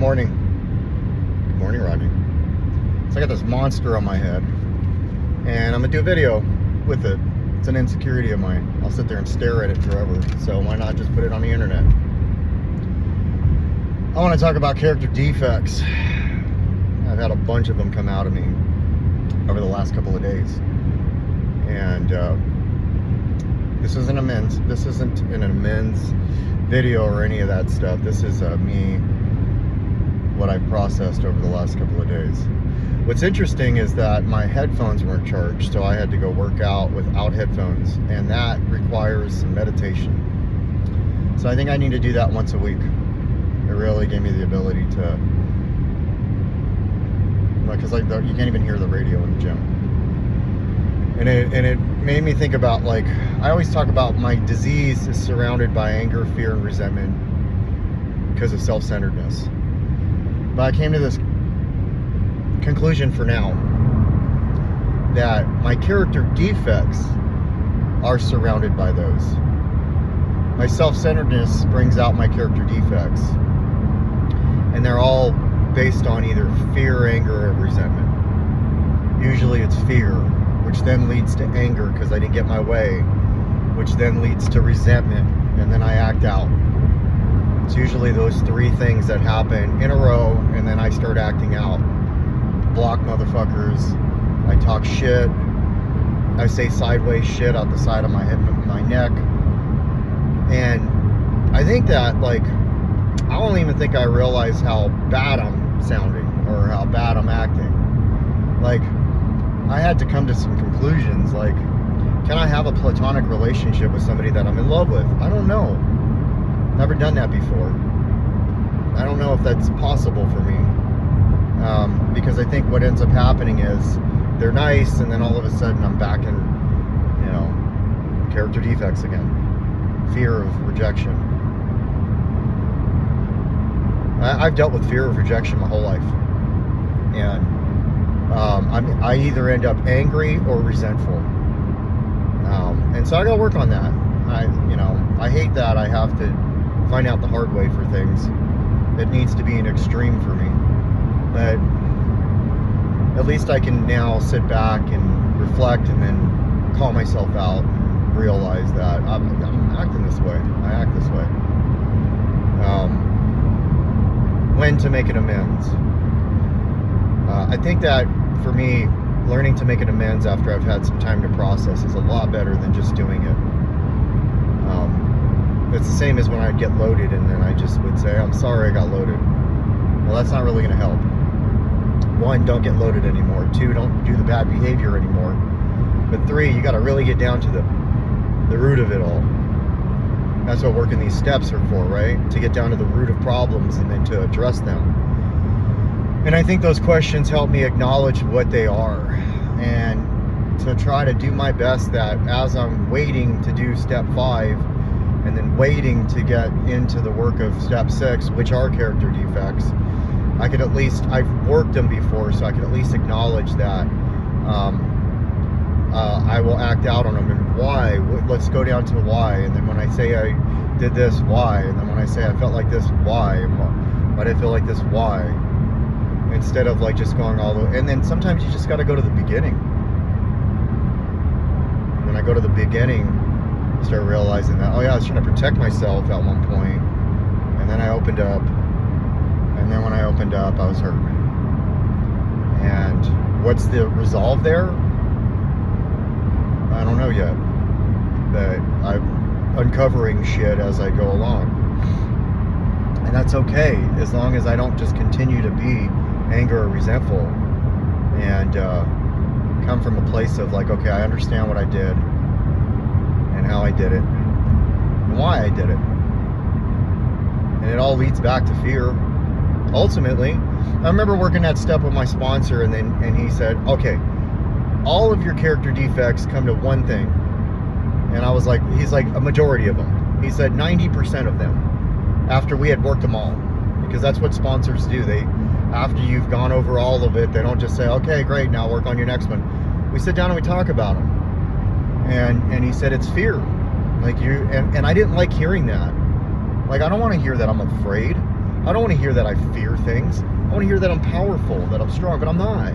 morning. Good morning, Rodney. So I got this monster on my head, and I'm gonna do a video with it. It's an insecurity of mine. I'll sit there and stare at it forever, so why not just put it on the internet? I want to talk about character defects. I've had a bunch of them come out of me over the last couple of days, and this isn't an amends video or any of that stuff. This is me, what I've processed over the last couple of days. What's interesting is that my headphones weren't charged, so I had to go work out without headphones, and that requires some meditation. So I think I need to do that once a week. It really gave me the ability to, because like you can't even hear the radio in the gym. And it made me think about, like, I always talk about my disease is surrounded by anger, fear, and resentment because of self-centeredness. But I came to this conclusion for now that my character defects are surrounded by those. My self-centeredness brings out my character defects, and they're all based on either fear, anger, or resentment. Usually it's fear, which then leads to anger because I didn't get my way, which then leads to resentment, and then I act out. It's usually those three things that happen in a row, and then I start acting out. Block motherfuckers, I talk shit, I say sideways shit out the side of my head, my neck, and I think that, like, I don't even think I realize how bad I'm sounding or how bad I'm acting. Like, I had to come to some conclusions, like, can I have a platonic relationship with somebody that I'm in love with? I don't know. Never done that before. I don't know if that's possible for me. Because I think what ends up happening is they're nice, and then all of a sudden I'm back in, character defects again. Fear of rejection. I've dealt with fear of rejection my whole life. And I either end up angry or resentful. And so I gotta work on that. I hate that I have to find out the hard way for things. It needs to be an extreme for me. But at least I can now sit back and reflect and then call myself out and realize that I'm acting this way. I act this way. When to make an amends. I think that for me, learning to make an amends after I've had some time to process is a lot better than just doing it. It's the same as when I'd get loaded and then I just would say, I'm sorry I got loaded. Well, that's not really going to help. One, don't get loaded anymore. Two, don't do the bad behavior anymore. But three, you got to really get down to the root of it all. That's what working these steps are for, right? To get down to the root of problems and then to address them. And I think those questions help me acknowledge what they are, and to try to do my best that as I'm waiting to do step 5 and then waiting to get into the work of step 6, which are character defects, I could at least, I've worked them before, so I could at least acknowledge that I will act out on them. And why? Let's go down to the why. And then when I say I did this, why? And then when I say I felt like this, why? And why did I feel like this, why? Instead of like just going all the way. And then sometimes you just got to go to the beginning. When I go to the beginning, I start realizing that, oh yeah, I was trying to protect myself at one point, and then I opened up, and then when I opened up, I was hurt. And what's the resolve there? I don't know yet, but I'm uncovering shit as I go along. And that's okay, as long as I don't just continue to be anger or resentful, and come from a place of like, okay, I understand what I did and how I did it and why I did it. And it all leads back to fear. Ultimately, I remember working that step with my sponsor, and he said, okay, all of your character defects come to one thing. And I was like, he's like, a majority of them. He said 90% of them, after we had worked them all. Because that's what sponsors do. After you've gone over all of it, they don't just say, okay, great, now work on your next one. We sit down and we talk about them. And he said, it's fear. Like and I didn't like hearing that. Like, I don't want to hear that I'm afraid. I don't want to hear that I fear things. I want to hear that I'm powerful, that I'm strong, but I'm not.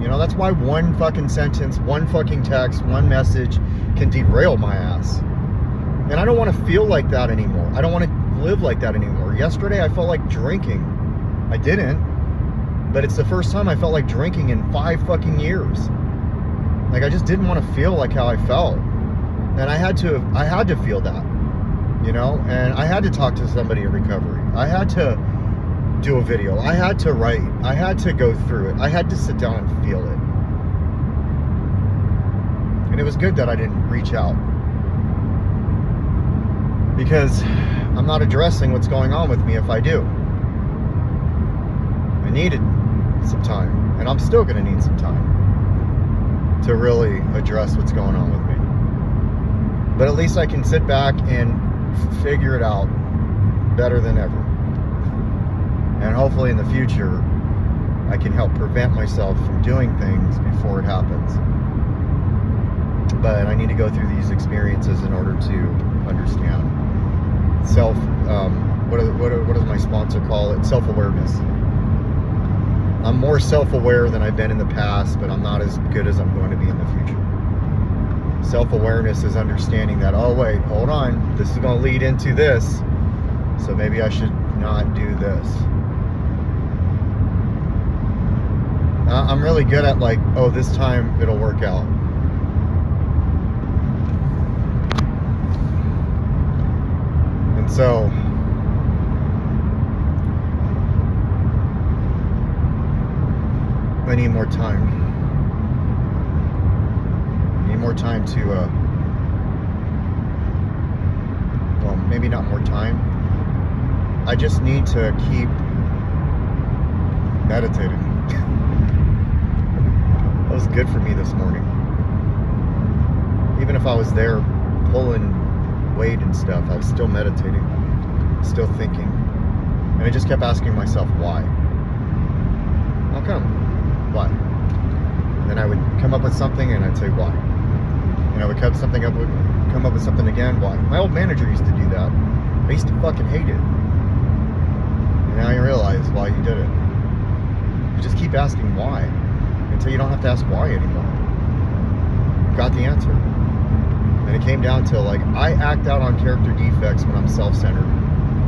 You know, that's why one fucking sentence, one fucking text, one message can derail my ass. And I don't want to feel like that anymore. I don't want to live like that anymore. Yesterday, I felt like drinking. I didn't, but it's the first time I felt like drinking in 5 fucking years. Like, I just didn't want to feel like how I felt. And I had to feel that, you know, and I had to talk to somebody in recovery. I had to do a video. I had to write. I had to go through it. I had to sit down and feel it. And it was good that I didn't reach out, because I'm not addressing what's going on with me if I do. I needed some time, and I'm still going to need some time to really address what's going on with me. But at least I can sit back and figure it out better than ever. And hopefully in the future, I can help prevent myself from doing things before it happens. But I need to go through these experiences in order to understand what does my sponsor call it? Self-awareness. I'm more self-aware than I've been in the past, but I'm not as good as I'm going to be in the future. Self-awareness is understanding that, oh wait, hold on, this is going to lead into this, so maybe I should not do this. I'm really good at like, oh, this time it'll work out. And so I need more time. I need more time to, well, maybe not more time. I just need to keep meditating. That was good for me this morning. Even if I was there pulling weight and stuff, I was still meditating, still thinking. And I just kept asking myself, why? How come? Why? And then I would come up with something and I'd say, why? And I would come up with something again, why? My old manager used to do that. I used to fucking hate it. And now you realize why you did it. You just keep asking why until you don't have to ask why anymore. You've got the answer. And it came down to, like, I act out on character defects when I'm self-centered.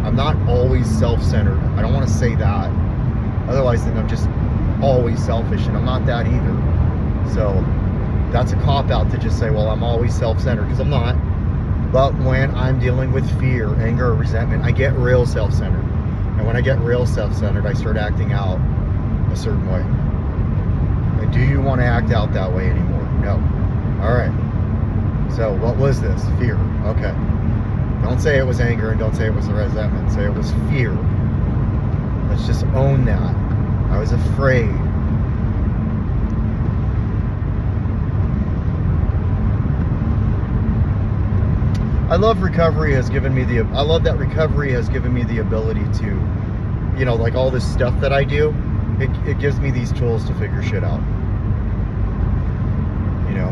I'm not always self-centered. I don't want to say that. Otherwise, then I'm just always selfish, and I'm not that either. So that's a cop-out to just say, well, I'm always self-centered, because I'm not. But when I'm dealing with fear, anger, or resentment, I get real self-centered. And when I get real self-centered, I start acting out a certain way. And do you want to act out that way anymore? No. All right. So what was this? Fear. Okay. Don't say it was anger, and don't say it was resentment. Say it was fear. Let's just own that. I was afraid. I love recovery has given me I love that recovery has given me the ability to, you know, like all this stuff that I do, it gives me these tools to figure shit out. You know,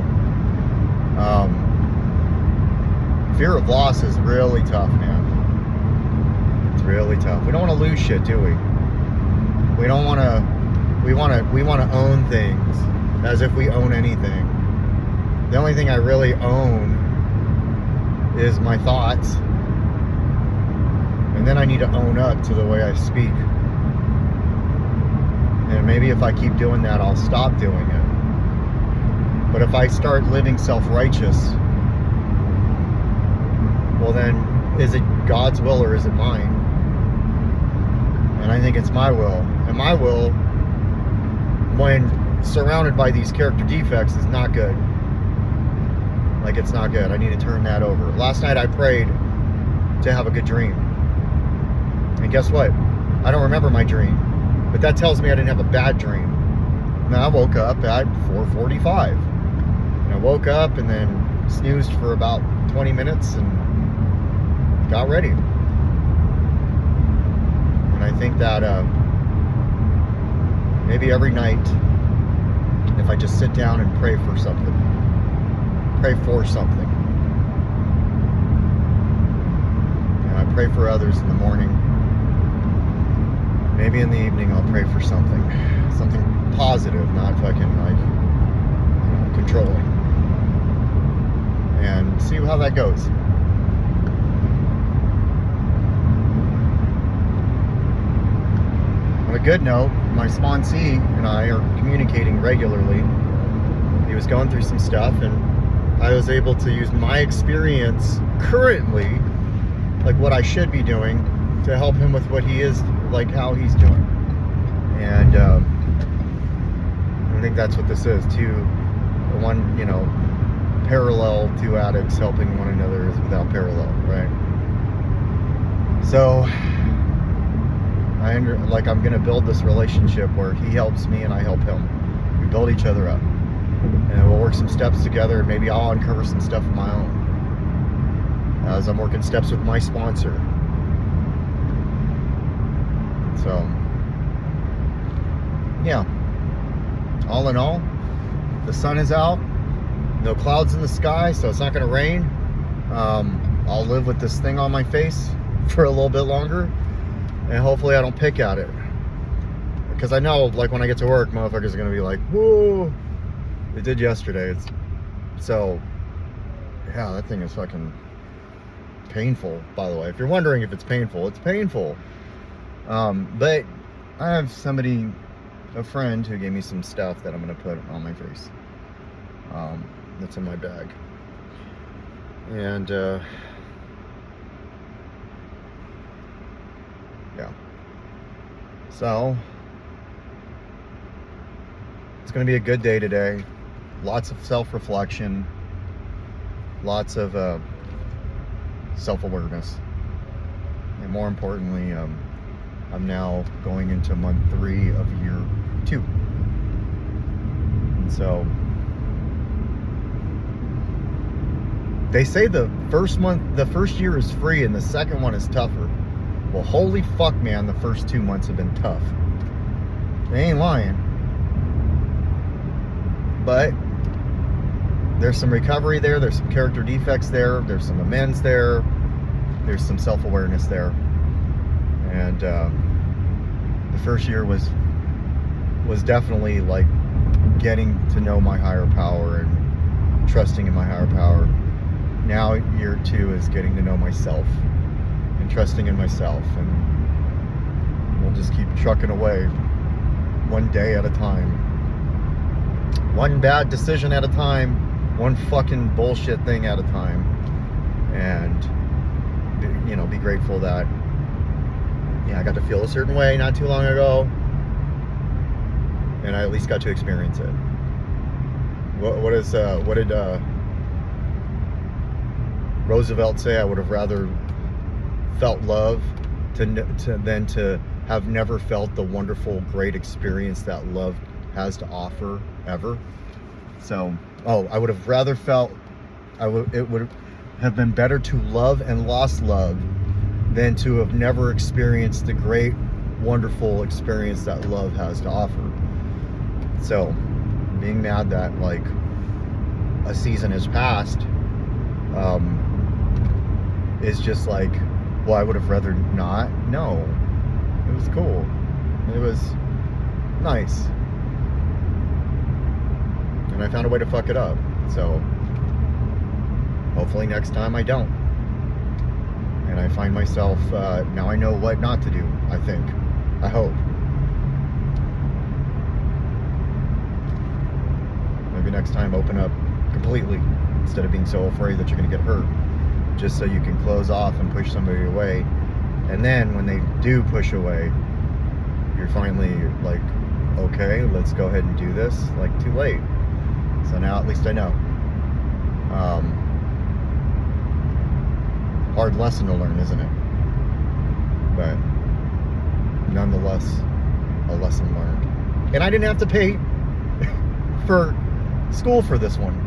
fear of loss is really tough, man. It's really tough. We don't want to lose shit, do we? We don't want to. We want to own things as if we own anything. The only thing I really own is my thoughts, and then I need to own up to the way I speak. And maybe if I keep doing that, I'll stop doing it. But if I start living self-righteous, well then, is it God's will or is it mine? And I think it's my will. And my will, when surrounded by these character defects, is not good. Like, it's not good. I need to turn that over. Last night I prayed to have a good dream. And guess what? I don't remember my dream. But that tells me I didn't have a bad dream. And I woke up at 4:45. And I woke up and then snoozed for about 20 minutes and got ready. And I think that maybe every night, if I just sit down and pray for something, and I pray for others in the morning, maybe in the evening I'll pray for something positive, not fucking like, controlling, and see how that goes. On a good note, my sponsee and I are communicating regularly. He was going through some stuff, and I was able to use my experience currently, like what I should be doing, to help him with what he is, like how he's doing. And I think that's what this is. Parallel two addicts helping one another is without parallel, right? So I'm going to build this relationship where he helps me and I help him. We build each other up, and we'll work some steps together, and maybe I'll uncover some stuff of my own as I'm working steps with my sponsor. So yeah, all in all, the sun is out, no clouds in the sky, so it's not going to rain. I'll live with this thing on my face for a little bit longer, and hopefully I don't pick at it, because I know, like, when I get to work, motherfuckers are going to be like, whoa, it did yesterday. So yeah, that thing is fucking painful, by the way. If you're wondering if it's painful, it's painful. But I have a friend who gave me some stuff that I'm going to put on my face. That's in my bag. And, yeah. So, it's going to be a good day today. Lots of self-reflection. Lots of self-awareness. And more importantly, I'm now going into month 3 of year 2. And so they say the first year is free and the second one is tougher. Well, holy fuck, man, the first 2 months have been tough. They ain't lying. But there's some recovery there, there's some character defects there, there's some amends there, there's some self-awareness there. And the first year was definitely like getting to know my higher power and trusting in my higher power. Now year 2 is getting to know myself and trusting in myself, and we'll just keep trucking away one day at a time, one bad decision at a time, one fucking bullshit thing at a time, and be grateful that I got to feel a certain way not too long ago, and I at least got to experience it. What did Roosevelt say? I would have rather felt love than to have never felt the wonderful, great experience that love has to offer ever. So, I would have rather felt it would have been better to love and lost love than to have never experienced the great, wonderful experience that love has to offer. So, being mad that like a season has passed is just like, well, I would have rather not. No, it was cool. It was nice, and I found a way to fuck it up. So hopefully next time I don't, and I find myself now I know what not to do. I hope. Maybe next time open up completely instead of being so afraid that you're going to get hurt, just so you can close off and push somebody away. And then when they do push away, you're finally like, okay, let's go ahead and do this. Like, too late. So now at least I know. Hard lesson to learn, isn't it? But nonetheless, a lesson learned. And I didn't have to pay for school for this one.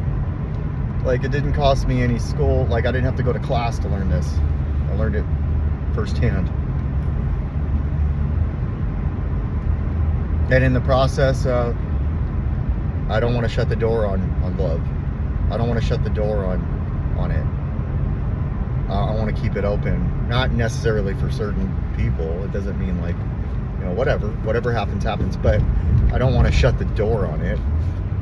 Like, it didn't cost me any school. Like, I didn't have to go to class to learn this. I learned it firsthand. And in the process, I don't want to shut the door on love. I don't want to shut the door on it. I want to keep it open. Not necessarily for certain people. It doesn't mean like whatever happens, but I don't want to shut the door on it.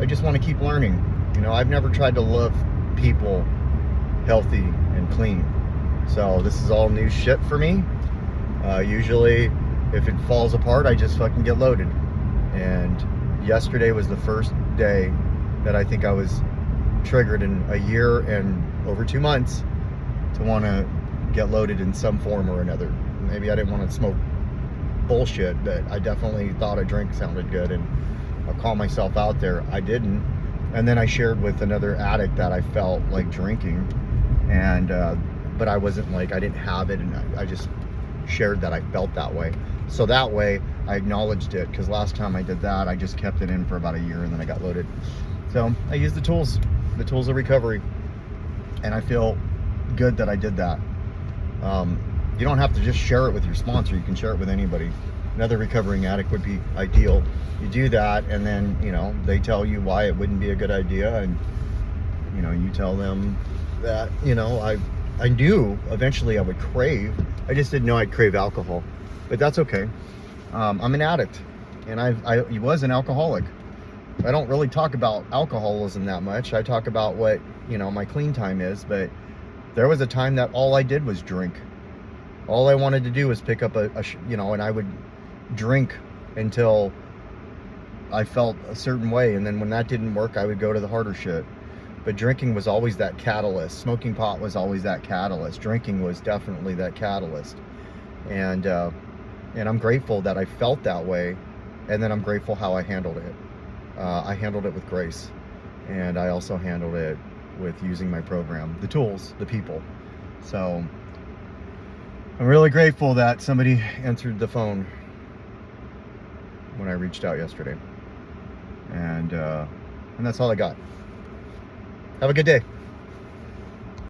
I just want to keep learning. I've never tried to love people healthy and clean. So this is all new shit for me. Usually if it falls apart, I just fucking get loaded. And yesterday was the first day that I think I was triggered in a year and over 2 months to want to get loaded in some form or another. Maybe I didn't want to smoke bullshit, but I definitely thought a drink sounded good, and I'll call myself out there. I didn't. And then I shared with another addict that I felt like drinking, and but I wasn't like, I didn't have it, and I just shared that I felt that way. So that way I acknowledged it, because last time I did that, I just kept it in for about a year and then I got loaded. So I used the tools of recovery, and I feel good that I did that. You don't have to just share it with your sponsor. You can share it with anybody. Another recovering addict would be ideal. You do that, and then they tell you why it wouldn't be a good idea, and you tell them that I knew eventually I would crave. I just didn't know I'd crave alcohol, but that's okay. I'm an addict, and I was an alcoholic. I don't really talk about alcoholism that much. I talk about what my clean time is, but there was a time that all I did was drink. All I wanted to do was pick up and I would drink until I felt a certain way, and then when that didn't work, I would go to the harder shit. But drinking was always that catalyst. Smoking pot was always that catalyst. Drinking was definitely that catalyst. And I'm grateful that I felt that way, and then I'm grateful how I handled it. I handled it with grace, and I also handled it with using my program, the tools, the people. So I'm really grateful that somebody answered the phone when I reached out yesterday. And that's all I got. Have a good day.